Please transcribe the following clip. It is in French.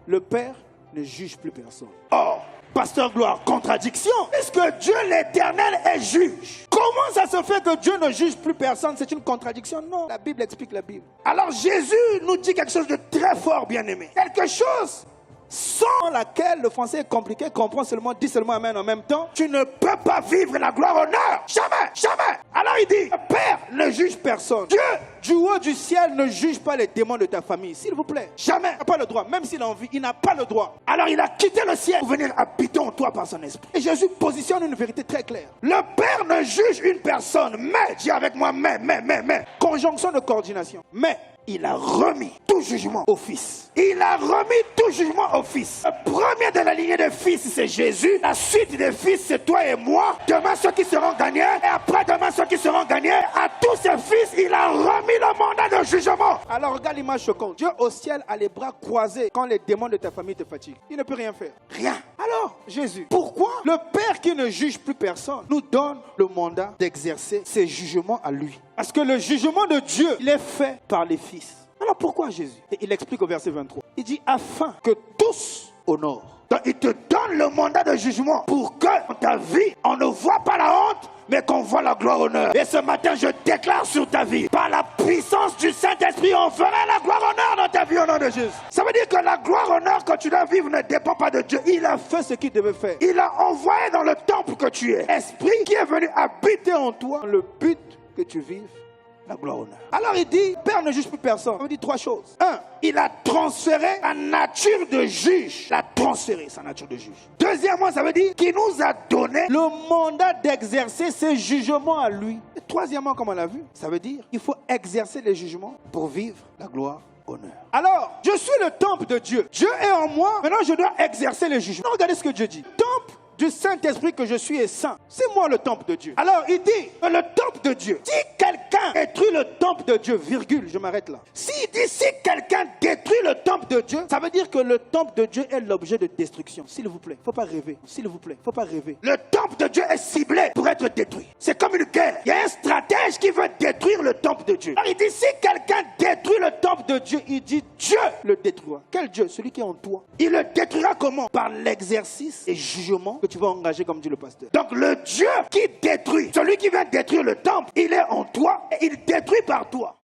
le Père ne juge plus personne. Oh, Pasteur Gloire, contradiction. Est-ce que Dieu l'Éternel est juge? Comment ça se fait que Dieu ne juge plus personne? C'est une contradiction? Non, la Bible explique la Bible. Alors Jésus nous dit quelque chose de très fort, bien-aimé. Quelque chose sans laquelle le français est compliqué, comprend seulement, dit seulement amen en même temps. Tu ne peux pas vivre la gloire honneur. Jamais, jamais. Alors il dit, le Père ne juge personne. Dieu, du haut du ciel, ne juge pas les démons de ta famille, s'il vous plaît. Jamais. Il n'a pas le droit, même s'il a envie, il n'a pas le droit. Alors il a quitté le ciel pour venir habiter en toi par son esprit. Et Jésus positionne une vérité très claire. Le Père ne juge une personne, mais, dis avec moi, mais. Conjonction de coordination. Mais il a remis tout jugement au Fils. Il a remis tout jugement au Fils. Le premier de la lignée des fils, c'est Jésus. La suite des fils, c'est toi et moi. Demain, ceux qui seront gagnés. Et après-demain, ceux qui seront gagnés. À tous ces fils, il a remis le mandat de jugement. Alors, regarde l'image choquante. Dieu au ciel a les bras croisés quand les démons de ta famille te fatiguent. Il ne peut rien faire. Rien. Alors, Jésus, pourquoi le Père qui ne juge plus personne nous donne le mandat d'exercer ses jugements à lui? Parce que le jugement de Dieu, il est fait par les fils. Alors pourquoi Jésus? Et il explique au verset 23. Il dit afin que tous honorent. Donc il te donne le mandat de jugement pour que dans ta vie, on ne voit pas la honte, mais qu'on voit la gloire honneur. Et ce matin, je déclare sur ta vie, par la puissance du Saint-Esprit, on fera la gloire honneur dans ta vie au nom de Jésus. Ça veut dire que la gloire honneur que tu dois vivre ne dépend pas de Dieu. Il a fait ce qu'il devait faire. Il a envoyé dans le temple que tu es. Esprit qui est venu habiter en toi. Le but que tu vives la gloire honneur. Alors il dit, Père ne juge plus personne. Il dit trois choses. Un, il a transféré sa nature de juge. Il a transféré sa nature de juge. Deuxièmement, ça veut dire qu'il nous a donné le mandat d'exercer ses jugements à lui. Et troisièmement, comme on l'a vu, ça veut dire qu'il faut exercer les jugements pour vivre la gloire honneur. Alors, je suis le temple de Dieu. Dieu est en moi. Maintenant, je dois exercer les jugements. Regardez ce que Dieu dit. Temple du Saint-Esprit que je suis est saint. C'est moi le temple de Dieu. Alors il dit, le temple de Dieu. Si quelqu'un détruit le temple de Dieu, virgule, je m'arrête là. S'il dit si quelqu'un détruit le temple de Dieu, ça veut dire que le temple de Dieu est l'objet de destruction. S'il vous plaît, faut pas rêver. S'il vous plaît, faut pas rêver. Le temple de Dieu est ciblé pour être détruit. C'est comme une guerre. Il y a un stratège qui veut détruire le temple de Dieu. Alors il dit si quelqu'un détruit le temple de Dieu, il dit Dieu le détruira. Quel Dieu? Celui qui est en toi. Il le détruira comment? Par l'exercice et jugement que tu vas engager, comme dit le pasteur. Donc le Dieu qui détruit, celui qui vient détruire le temple, il est en toi et il détruit par toi.